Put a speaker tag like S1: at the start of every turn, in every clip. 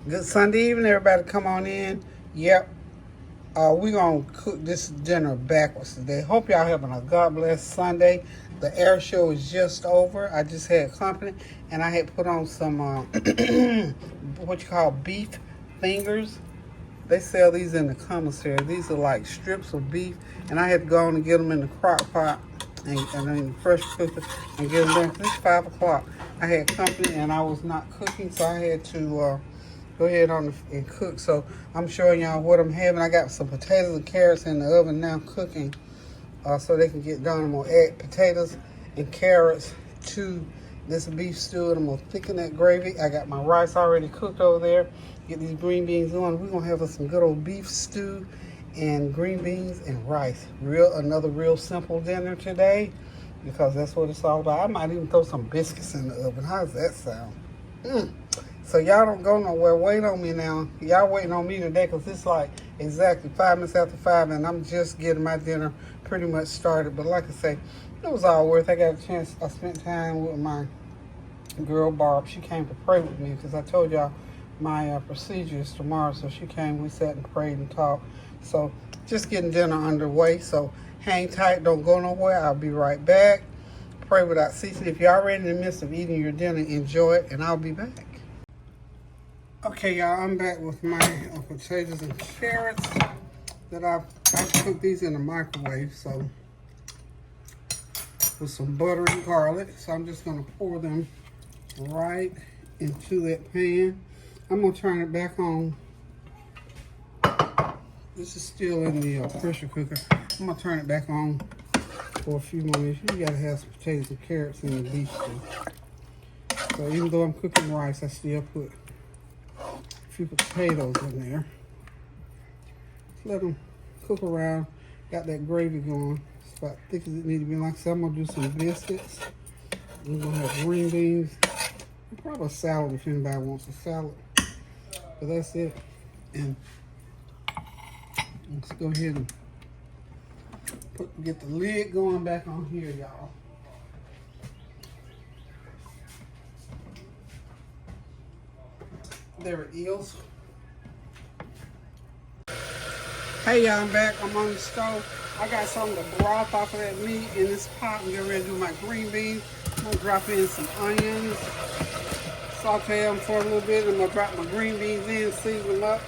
S1: Good Sunday evening, everybody. Come on in. Yep. We're going to cook this dinner backwards today. Hope y'all having a God bless Sunday. The air show is just over. I just had company, and I had put on some, what you call beef fingers. They sell these in the commissary. These are like strips of beef, and I had to go on and get them in the crock pot and in the pressure cooker and get them done. It's 5 o'clock. I had company, and I was not cooking, so I had to go ahead on and cook. So I'm showing y'all what I'm having. I got some potatoes and carrots in the oven now cooking, so they can get done. I'm gonna add potatoes and carrots to this beef stew, and I'm gonna thicken that gravy. I got my rice already cooked over there. Get these green beans on. We're gonna have some good old beef stew and green beans and rice. Another real simple dinner today, because that's what it's all about. I might even throw some biscuits in the oven. How does that sound? So y'all don't go nowhere. Wait on me now. Y'all waiting on me today, because it's like exactly 5 minutes after 5, and I'm just getting my dinner pretty much started. But like I say, it was all worth it. I got a chance. I spent time with my girl Barb. She came to pray with me, because I told y'all my procedure is tomorrow. So she came. We sat and prayed and talked. So just getting dinner underway. So hang tight. Don't go nowhere. I'll be right back. Pray without ceasing. If you're already in the midst of eating your dinner, enjoy it, and I'll be back. Okay, y'all, I'm back with my potatoes and carrots that I cooked these in the microwave, so with some butter and garlic. So I'm just gonna pour them right into that pan. I'm gonna turn it back on. This is still in the pressure cooker. I'm gonna turn it back on for a few more minutes. You gotta have some potatoes and carrots in the beef stew. So even though I'm cooking rice, I still put a few potatoes in there. Just let them cook around. Got that gravy going. It's about thick as it needs to be. Like I said, I'm gonna do some biscuits. We're gonna have green beans. And probably a salad if anybody wants a salad. But that's it. And let's go ahead and get the lid going back on here, y'all. There it is. Hey y'all, I'm back. I'm on the stove. I got some of the broth off of that meat in this pot. I'm getting ready to do my green beans. I'm gonna drop in some onions, saute them for a little bit. I'm gonna drop my green beans in, season them up,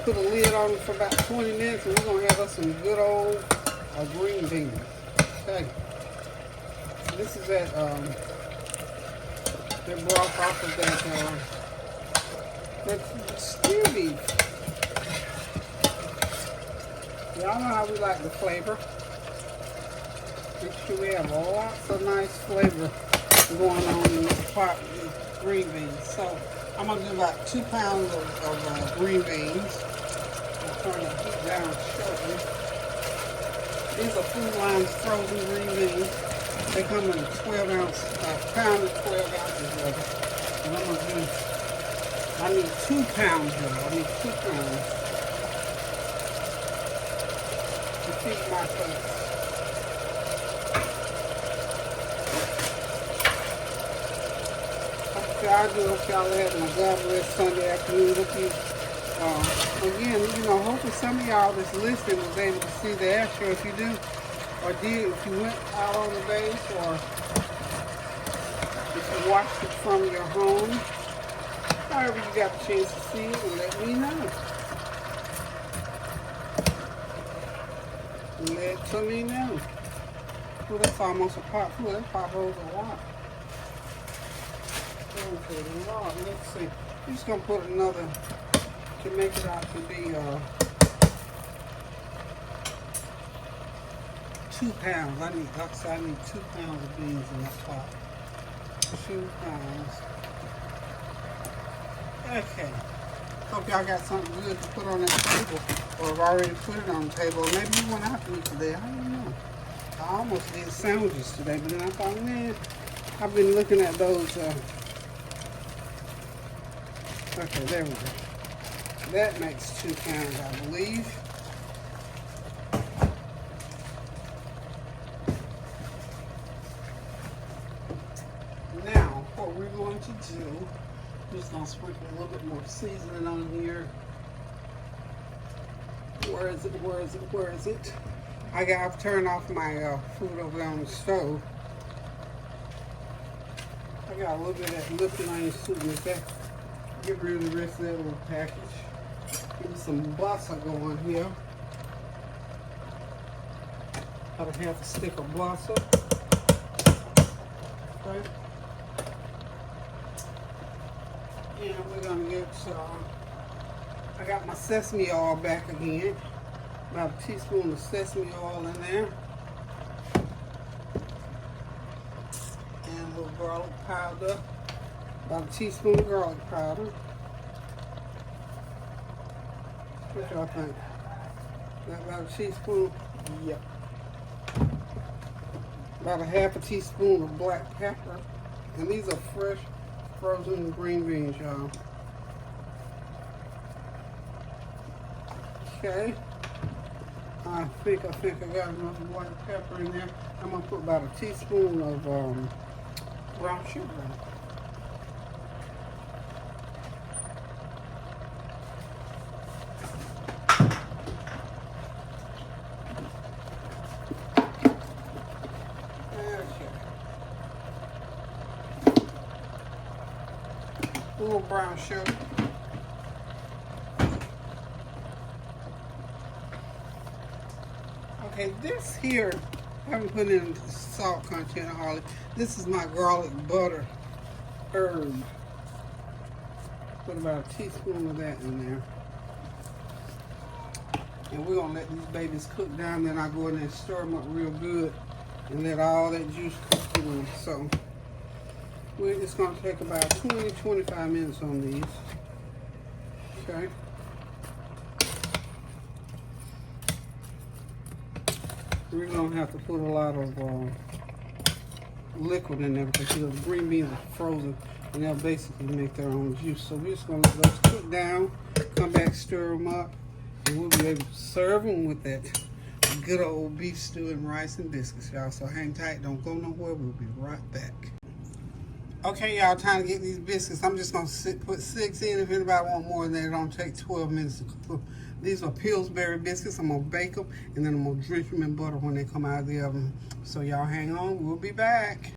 S1: put a lid on them for about 20 minutes, and we're gonna have us some good old green beans. Okay. So this is that broth off of that stew beef. Y'all know how we like the flavor. Make sure we have lots of nice flavor going on in this pot with green beans. So I'm gonna do about 2 pounds of green beans. I'll turn the heat down shortly. These are Food Line's frozen green beans. They come in a 12-ounce, pound and 12 ounces of it. And I'm gonna do, I need 2 pounds of it. I need 2 pounds to feed my folks. I do hope y'all are having a God bless Sunday afternoon. Hope you, again, you know, hopefully some of y'all that's listening was able to see the air show. If you do, or did, if you went out on the base, or if you watched it from your home, however you got the chance to see it, and let me know. Let me know. Well, that's almost a pot full. That pot holds a lot. Let's see. I'm just gonna put another to make it out to be 2 pounds. I need 2 pounds of beans in that pot. 2 pounds. Okay. Hope y'all got something good to put on that table, or have already put it on the table. Or maybe you went out to eat today. I don't know. I almost did sandwiches today, but then I thought, man, I've been looking at those. Okay, there we go. That makes 2 pounds, I believe. Now, what we're going to do Just gonna sprinkle a little bit more seasoning on here. Where is it? Where is it? Where is it? I've turned off my food over there on the stove. I got a little bit of that lifting onion sweetness there. Get rid of the rest of that little package. Give me some butter going here. About a half a stick of butter. Okay. And we're gonna get, I got my sesame oil back again. About a teaspoon of sesame oil in there. And a little garlic powder. About a teaspoon of garlic powder. What y'all think? About a teaspoon? Yep. About a half a teaspoon of black pepper. And these are fresh frozen green beans, y'all. Okay. I think I got enough black pepper in there. I'm gonna put about a teaspoon of brown sugar. A little brown sugar. Okay, this here, I haven't put in salt content hardly. This is my garlic butter herb. Put about a teaspoon of that in there. And we're gonna let these babies cook down, then I go in there and stir them up real good and let all that juice cook through. So we're just gonna take about 20-25 minutes on these. Okay. We're gonna have to put a lot of liquid in there because the green beans are frozen and they'll basically make their own juice. So we're just gonna let those cook down, come back, stir them up, and we'll be able to serve them with that good old beef stew and rice and biscuits, y'all. So hang tight, don't go nowhere. We'll be right back. Okay, y'all, time to get these biscuits. I'm just gonna put 6 in. If anybody want more than that, it don't take 12 minutes to cook. These are Pillsbury biscuits. I'm gonna bake them and then I'm gonna drench them in butter when they come out of the oven. So y'all hang on, we'll be back.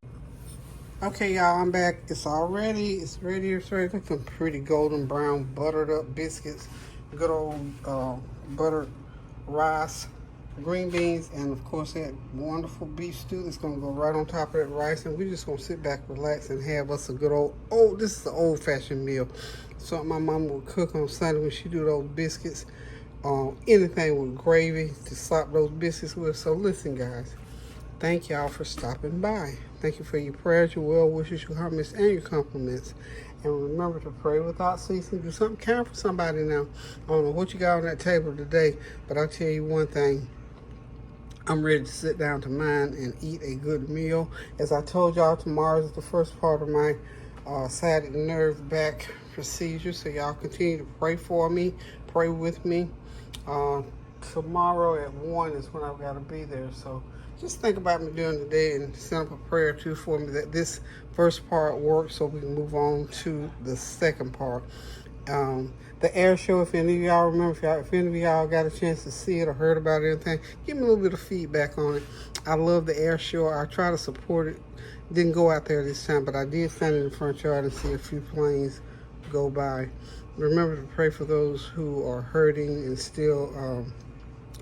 S1: Okay, y'all, I'm back. It's ready. It's ready. Looking pretty golden brown, buttered up biscuits. Good old buttered rice, green beans, and of course that wonderful beef stew that's gonna go right on top of that rice. And we're just gonna sit back, relax, and have us a good this is an old-fashioned meal. Something my mom would cook on Sunday when she do those biscuits. Anything with gravy to slop those biscuits with. So listen, guys, thank y'all for stopping by. Thank you for your prayers, your well wishes, your comments, and your compliments. And remember to pray without ceasing. Do something kind for somebody now. I don't know what you got on that table today, but I'll tell you one thing. I'm ready to sit down to mine and eat a good meal. As I told y'all, tomorrow is the first part of my sciatic nerve back procedure. So y'all continue to pray for me, pray with me. Tomorrow at 1 is when I've got to be there. So just think about me during the day and send up a prayer too for me that this first part works so we can move on to the second part. The air show, if any of y'all remember, if any of y'all got a chance to see it or heard about it or anything, give me a little bit of feedback on it. I love the air show. I try to support it. Didn't go out there this time, but I did stand in the front yard and see a few planes go by. Remember to pray for those who are hurting and still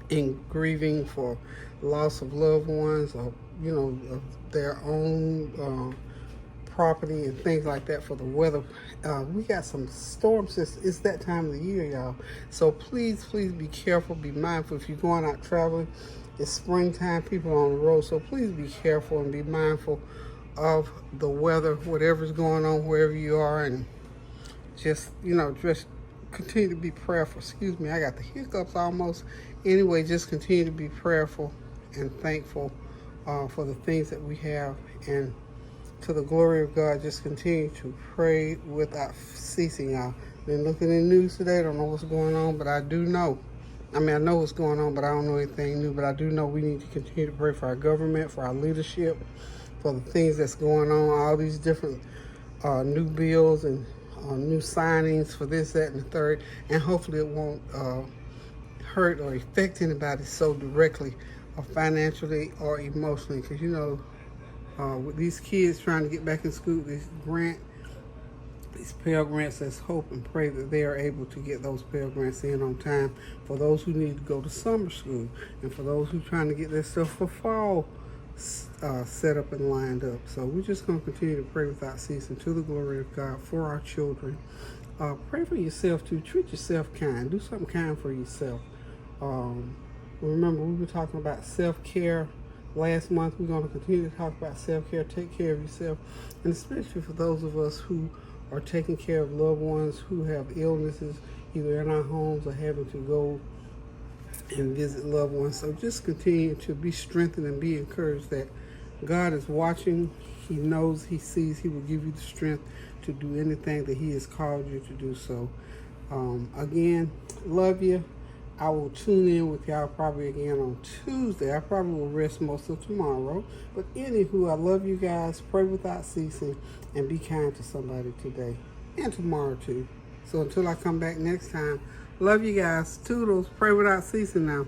S1: in grieving for loss of loved ones or, of their own property and things like that for the weather. We got some storms. It's that time of the year, y'all. So please be careful. Be mindful. If you're going out traveling, it's springtime. People are on the road. So please be careful and be mindful of the weather, whatever's going on, wherever you are. And just continue to be prayerful. Excuse me, I got the hiccups almost. Anyway, just continue to be prayerful and thankful for the things that we have. And to the glory of God, just continue to pray without ceasing, y'all. Been looking in the news today. Don't know what's going on, but I do know. I know what's going on, but I don't know anything new. But I do know we need to continue to pray for our government, for our leadership, for the things that's going on, all these different new bills and new signings for this, that, and the third, and hopefully it won't hurt or affect anybody so directly or financially or emotionally, because you know, with these kids trying to get back in school, these Pell Grants, let's hope and pray that they are able to get those Pell Grants in on time for those who need to go to summer school and for those who are trying to get their stuff for fall set up and lined up. So we're just going to continue to pray without ceasing to the glory of God for our children. Pray for yourself too. Treat yourself kind. Do something kind for yourself. Remember, we were talking about self-care last month. We're going to continue to talk about self-care. Take care of yourself, and especially for those of us who are taking care of loved ones who have illnesses, either in our homes or having to go and visit loved ones. So just continue to be strengthened and be encouraged that God is watching. He knows, He sees. He will give you the strength to do anything that He has called you to do. So again, love you. I will tune in with y'all probably again on Tuesday. I probably will rest most of tomorrow. But anywho, I love you guys. Pray without ceasing and be kind to somebody today and tomorrow too. So until I come back next time, love you guys. Toodles. Pray without ceasing now.